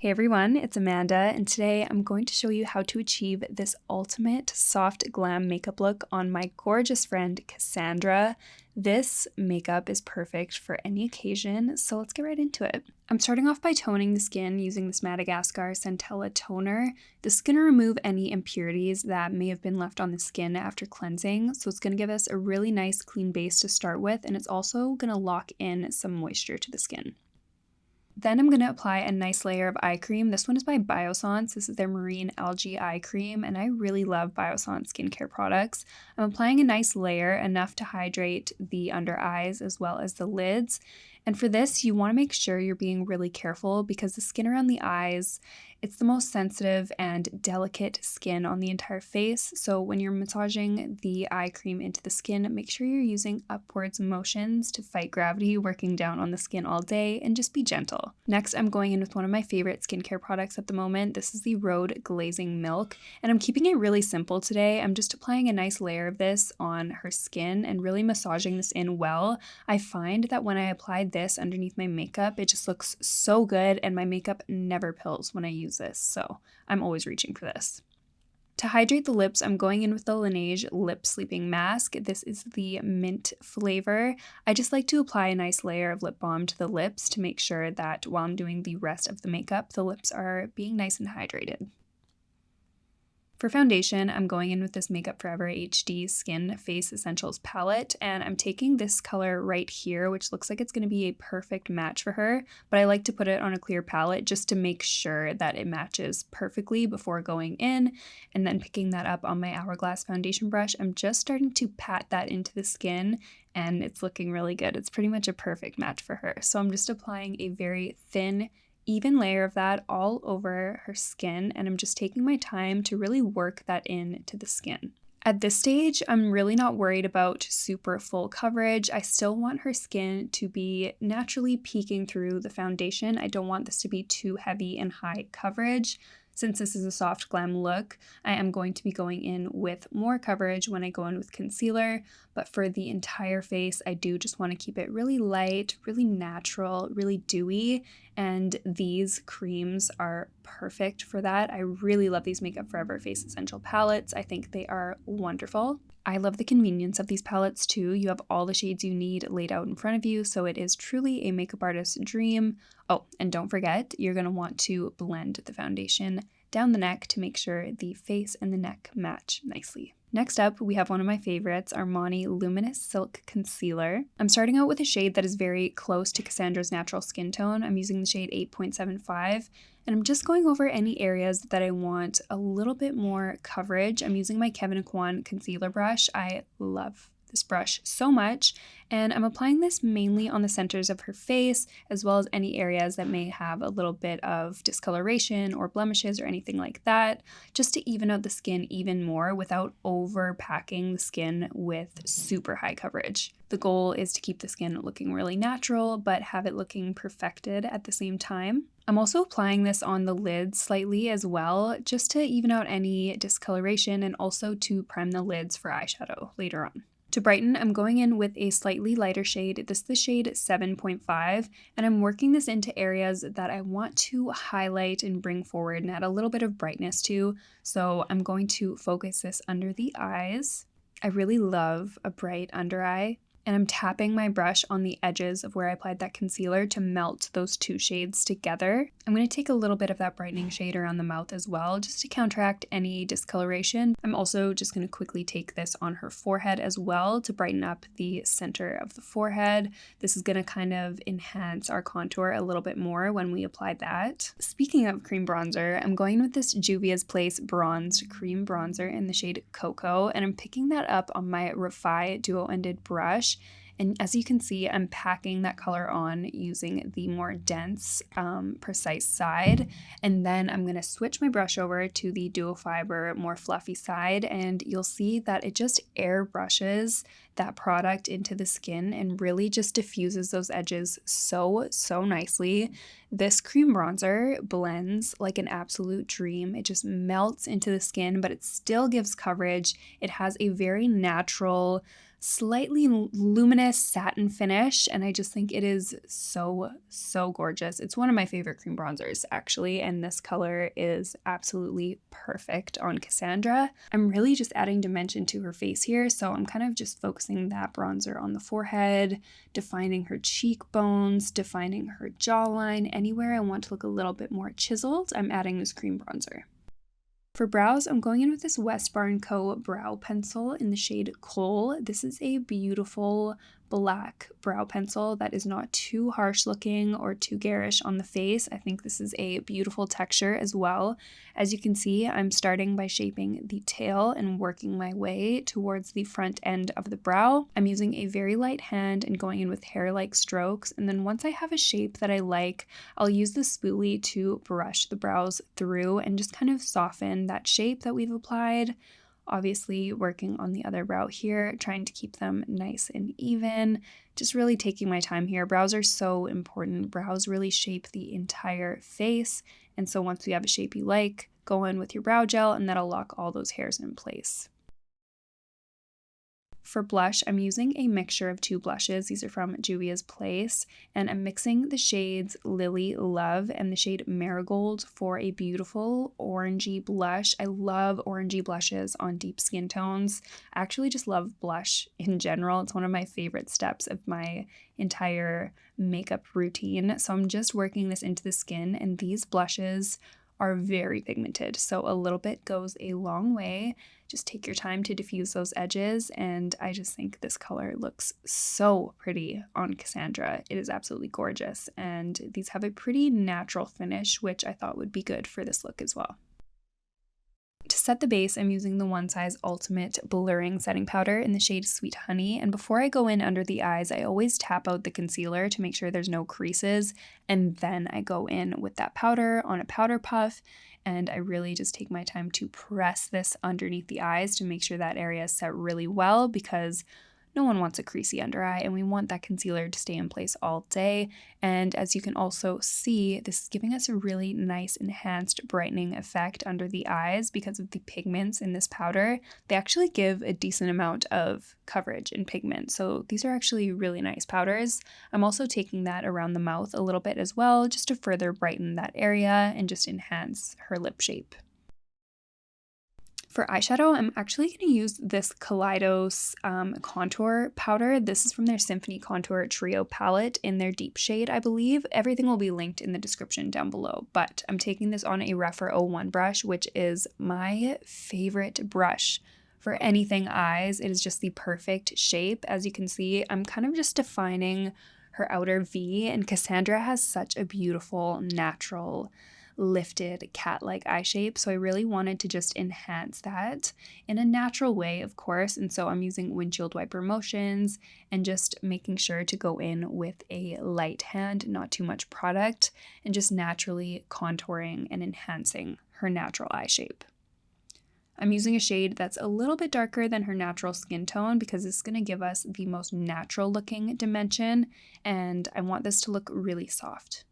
Hey everyone, it's Amanda, and today I'm going to show you how to achieve this ultimate soft glam makeup look on my gorgeous friend Cassandra. This makeup is perfect for any occasion, so let's get right into it. I'm starting off by toning the skin using this Madagascar Centella toner. This is going to remove any impurities that may have been left on the skin after cleansing, so it's going to give us a really nice clean base to start with, and it's also going to lock in some moisture to the skin. Then I'm going to apply a nice layer of eye cream. This one is by Biossance. This is their Marine Algae Eye Cream, and I really love Biossance skincare products. I'm applying a nice layer, enough to hydrate the under eyes as well as the lids. And for this, you want to make sure you're being really careful because the skin around the eyes, it's the most sensitive and delicate skin on the entire face. So when you're massaging the eye cream into the skin, make sure you're using upwards motions to fight gravity, working down on the skin all day, and just be gentle. Next, I'm going in with one of my favorite skincare products at the moment. This is the Rhode Glazing Milk, and I'm keeping it really simple today. I'm just applying a nice layer of this on her skin and really massaging this in well. I find that when I apply this underneath my makeup, it just looks so good, and my makeup never pills when I use this, so I'm always reaching for this. To hydrate the lips, I'm going in with the Laneige Lip Sleeping Mask. This is the mint flavor. I just like to apply a nice layer of lip balm to the lips to make sure that while I'm doing the rest of the makeup, the lips are being nice and hydrated. For foundation, I'm going in with this Makeup Forever HD Skin Face Essentials palette, and I'm taking this color right here, which looks like it's going to be a perfect match for her, but I like to put it on a clear palette just to make sure that it matches perfectly before going in, and then picking that up on my Hourglass foundation brush. I'm just starting to pat that into the skin, and it's looking really good. It's pretty much a perfect match for her. So I'm just applying a very thin, even layer of that all over her skin, and I'm just taking my time to really work that into the skin. At this stage, I'm really not worried about super full coverage. I still want her skin to be naturally peeking through the foundation. I don't want this to be too heavy and high coverage. Since this is a soft glam look, I am going to be going in with more coverage when I go in with concealer, but for the entire face, I do just want to keep it really light, really natural, really dewy, and these creams are perfect for that. I really love these Makeup Forever Face Essential palettes. I think they are wonderful. I love the convenience of these palettes too. You have all the shades you need laid out in front of you, so it is truly a makeup artist's dream. Oh, and don't forget, you're going to want to blend the foundation down the neck to make sure the face and the neck match nicely. Next up, we have one of my favorites, Armani Luminous Silk Concealer. I'm starting out with a shade that is very close to Cassandra's natural skin tone. I'm using the shade 8.75, and I'm just going over any areas that I want a little bit more coverage. I'm using my Kevyn Aucoin concealer brush. I love this brush so much, and I'm applying this mainly on the centers of her face as well as any areas that may have a little bit of discoloration or blemishes or anything like that, just to even out the skin even more without overpacking the skin with super high coverage. The goal is to keep the skin looking really natural but have it looking perfected at the same time. I'm also applying this on the lids slightly as well, just to even out any discoloration and also to prime the lids for eyeshadow later on. To brighten, I'm going in with a slightly lighter shade. This is the shade 7.5, and I'm working this into areas that I want to highlight and bring forward and add a little bit of brightness to. So I'm going to focus this under the eyes. I really love a bright under eye, and I'm tapping my brush on the edges of where I applied that concealer to melt those two shades together. I'm going to take a little bit of that brightening shade around the mouth as well, just to counteract any discoloration. I'm also just going to quickly take this on her forehead as well to brighten up the center of the forehead. This is going to kind of enhance our contour a little bit more when we apply that. Speaking of cream bronzer, I'm going with this Juvia's Place Bronzed Cream Bronzer in the shade Cocoa, and I'm picking that up on my Refi Duo-Ended brush. And as you can see, I'm packing that color on using the more dense, precise side. And then I'm going to switch my brush over to the Duo Fiber, more fluffy side. And you'll see that it just airbrushes that product into the skin and really just diffuses those edges so nicely. This cream bronzer blends like an absolute dream. It just melts into the skin, but it still gives coverage. It has a very natural, slightly luminous satin finish, and I just think it is so, so gorgeous. It's one of my favorite cream bronzers, actually, and this color is absolutely perfect on Cassandra. I'm really just adding dimension to her face here, so I'm kind of just focusing that bronzer on the forehead, defining her cheekbones, defining her jawline. Anywhere I want to look a little bit more chiseled, I'm adding this cream bronzer. For brows, I'm going in with this Westbar & Co. brow pencil in the shade Coal. This is a beautiful black brow pencil that is not too harsh looking or too garish on the face. I think this is a beautiful texture as well. As you can see, I'm starting by shaping the tail and working my way towards the front end of the brow. I'm using a very light hand and going in with hair-like strokes, and then once I have a shape that I like, I'll use the spoolie to brush the brows through and just kind of soften that shape that we've applied. Obviously working on the other brow here, trying to keep them nice and even, just really taking my time here. Brows are so important. Brows really shape the entire face, and so once we have a shape you like, go in with your brow gel and that'll lock all those hairs in place. For blush, I'm using a mixture of two blushes. These are from Juvia's Place, and I'm mixing the shades Lily Love and the shade Marigold for a beautiful orangey blush. I love orangey blushes on deep skin tones. I actually just love blush in general. It's one of my favorite steps of my entire makeup routine. So I'm just working this into the skin, and these blushes are very pigmented, so a little bit goes a long way. Just take your time to diffuse those edges, and I just think this color looks so pretty on Cassandra. It is absolutely gorgeous, and these have a pretty natural finish, which I thought would be good for this look as well. To set the base, I'm using the One Size Ultimate Blurring Setting Powder in the shade Sweet Honey, and before I go in under the eyes, I always tap out the concealer to make sure there's no creases, and then I go in with that powder on a powder puff, and I really just take my time to press this underneath the eyes to make sure that area is set really well, because no one wants a creasy under eye, and we want that concealer to stay in place all day. And as you can also see, this is giving us a really nice enhanced brightening effect under the eyes because of the pigments in this powder. They actually give a decent amount of coverage and pigment, so these are actually really nice powders. I'm also taking that around the mouth a little bit as well, just to further brighten that area and just enhance her lip shape. For eyeshadow, I'm actually going to use this Kaleidos contour powder. This is from their Symphony Contour Trio palette in their deep shade, I believe. Everything will be linked in the description down below, but I'm taking this on a Rephr 01 brush, which is my favorite brush for anything eyes. It is just the perfect shape. As you can see, I'm kind of just defining her outer V, and Cassandra has such a beautiful, natural, lifted cat-like eye shape, so I really wanted to just enhance that in a natural way, of course, and so I'm using windshield wiper motions and just making sure to go in with a light hand, not too much product, and just naturally contouring and enhancing her natural eye shape. I'm using a shade that's a little bit darker than her natural skin tone because it's going to give us the most natural looking dimension, and I want this to look really soft.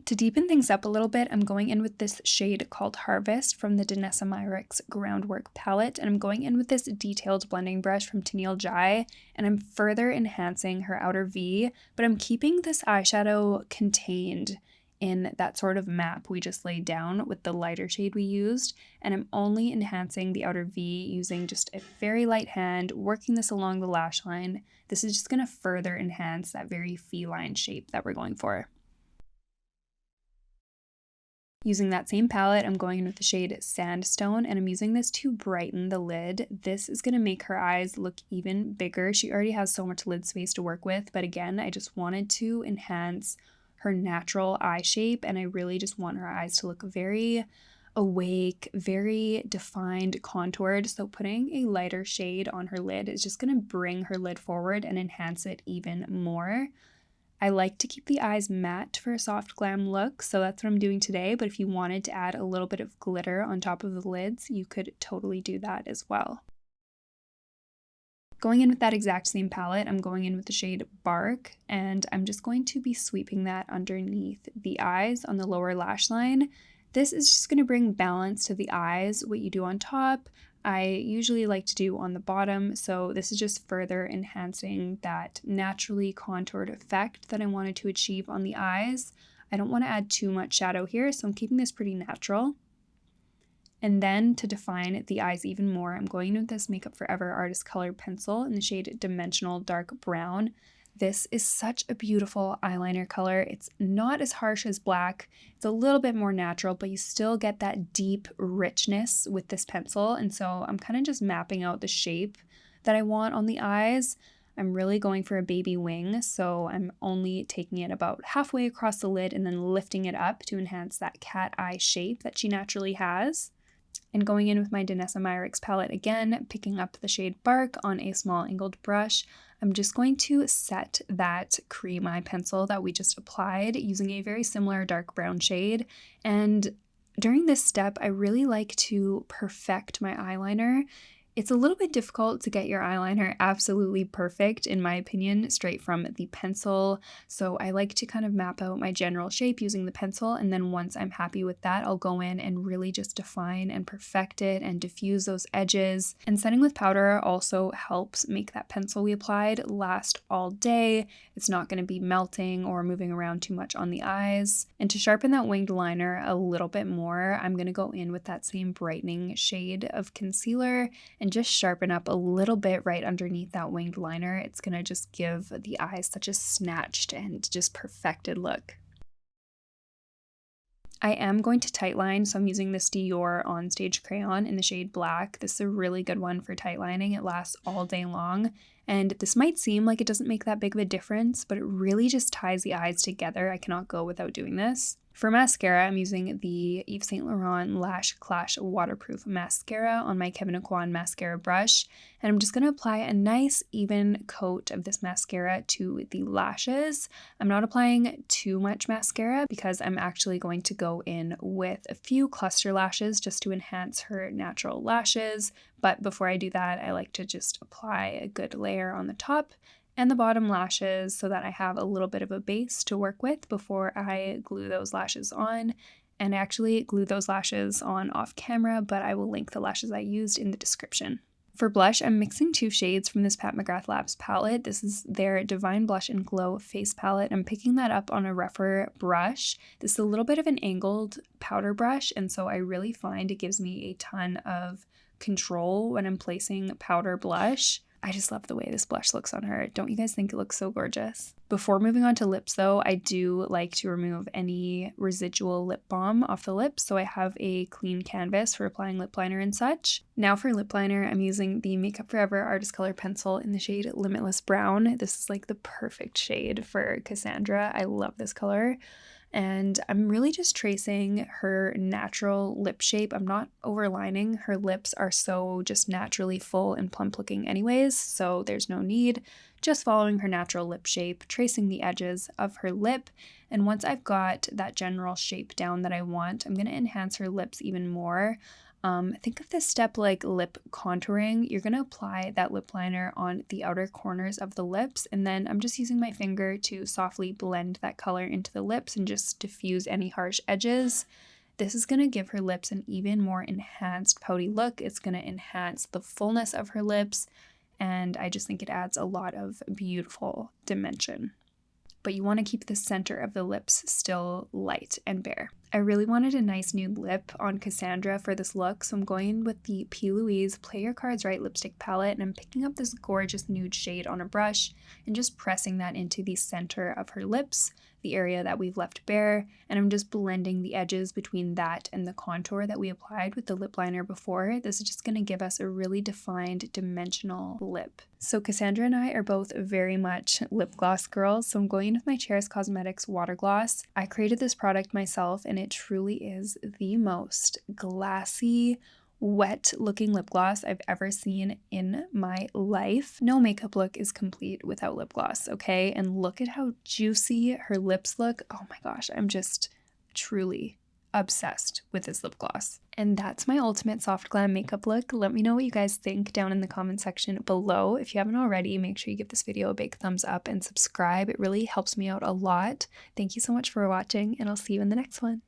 To deepen things up a little bit, I'm going in with this shade called Harvest from the Danessa Myricks Groundwork palette, and I'm going in with this detailed blending brush from Tennille Jai, and I'm further enhancing her outer V, but I'm keeping this eyeshadow contained in that sort of map we just laid down with the lighter shade we used, and I'm only enhancing the outer V using just a very light hand, working this along the lash line. This is just going to further enhance that very feline shape that we're going for. Using that same palette, I'm going in with the shade Sandstone, and I'm using this to brighten the lid. This is going to make her eyes look even bigger. She already has so much lid space to work with, but again, I just wanted to enhance her natural eye shape, and I really just want her eyes to look very awake, very defined, contoured, so putting a lighter shade on her lid is just going to bring her lid forward and enhance it even more. I like to keep the eyes matte for a soft glam look, so that's what I'm doing today, but if you wanted to add a little bit of glitter on top of the lids, you could totally do that as well. Going in with that exact same palette, I'm going in with the shade Bark, and I'm just going to be sweeping that underneath the eyes on the lower lash line. This is just going to bring balance to the eyes. What you do on top, I usually like to do on the bottom, so this is just further enhancing that naturally contoured effect that I wanted to achieve on the eyes. I don't want to add too much shadow here, so I'm keeping this pretty natural. And then to define the eyes even more, I'm going in with this Makeup Forever Artist Color Pencil in the shade Dimensional Dark Brown. This is such a beautiful eyeliner color. It's not as harsh as black. It's a little bit more natural, but you still get that deep richness with this pencil. And so I'm kind of just mapping out the shape that I want on the eyes. I'm really going for a baby wing, so I'm only taking it about halfway across the lid and then lifting it up to enhance that cat eye shape that she naturally has. And going in with my Danessa Myricks palette again, picking up the shade Bark on a small angled brush, I'm just going to set that cream eye pencil that we just applied using a very similar dark brown shade. And during this step, I really like to perfect my eyeliner. It's a little bit difficult to get your eyeliner absolutely perfect, in my opinion, straight from the pencil. So I like to kind of map out my general shape using the pencil, and then once I'm happy with that, I'll go in and really just define and perfect it and diffuse those edges. And setting with powder also helps make that pencil we applied last all day. It's not going to be melting or moving around too much on the eyes. And to sharpen that winged liner a little bit more, I'm going to go in with that same brightening shade of concealer and just sharpen up a little bit right underneath that winged liner. It's gonna just give the eyes such a snatched and just perfected look. I am going to tightline, so I'm using this Dior On Stage Crayon in the shade Black. This is a really good one for tightlining. It lasts all day long, and this might seem like it doesn't make that big of a difference, but it really just ties the eyes together. I cannot go without doing this. For mascara, I'm using the Yves Saint Laurent Lash Clash Waterproof Mascara on my Kevyn Aucoin mascara brush, and I'm just going to apply a nice even coat of this mascara to the lashes. I'm not applying too much mascara because I'm actually going to go in with a few cluster lashes just to enhance her natural lashes, but before I do that, I like to just apply a good layer on the top and the bottom lashes so that I have a little bit of a base to work with before I glue those lashes on. And I actually glue those lashes on off camera, but I will link the lashes I used in the description. For blush, I'm mixing two shades from this PatMcGrath Labs palette. This is their Divine Blush and Glow face palette. I'm picking that up on a rougher brush. This is a little bit of an angled powder brush, and so I really find it gives me a ton of control when I'm placing powder blush. I just love the way this blush looks on her. Don't you guys think it looks so gorgeous? Before moving on to lips though, I do like to remove any residual lip balm off the lips, so I have a clean canvas for applying lip liner and such. Now for lip liner, I'm using the Makeup Forever Artist Color Pencil in the shade Limitless Brown. This is like the perfect shade for Cassandra. I love this color. And I'm really just tracing her natural lip shape. I'm not overlining. Her lips are so just naturally full and plump looking anyways, so there's no need. Just following her natural lip shape, tracing the edges of her lip, and once I've got that general shape down that I want, I'm going to enhance her lips even more. Think of this step like lip contouring. You're going to apply that lip liner on the outer corners of the lips, and then I'm just using my finger to softly blend that color into the lips and just diffuse any harsh edges. This is going to give her lips an even more enhanced pouty look. It's going to enhance the fullness of her lips, and I just think it adds a lot of beautiful dimension. But you want to keep the center of the lips still light and bare. I really wanted a nice nude lip on Cassandra for this look, so I'm going with the P. Louise Play Your Cards Right lipstick palette, and I'm picking up this gorgeous nude shade on a brush and just pressing that into the center of her lips, the area that we've left bare, and I'm just blending the edges between that and the contour that we applied with the lip liner before. This is just going to give us a really defined dimensional lip. So Cassandra and I are both very much lip gloss girls, so I'm going with my Cheris Cosmetics Water Gloss. I created this product myself, and it truly is the most glassy, wet looking lip gloss I've ever seen in my life. No makeup look is complete without lip gloss, okay? And look at how juicy her lips look. Oh my gosh, I'm just truly obsessed with this lip gloss. And that's my ultimate soft glam makeup look. Let me know what you guys think down in the comment section below. If you haven't already, make sure you give this video a big thumbs up and subscribe. It really helps me out a lot. Thank you so much for watching, and I'll see you in the next one.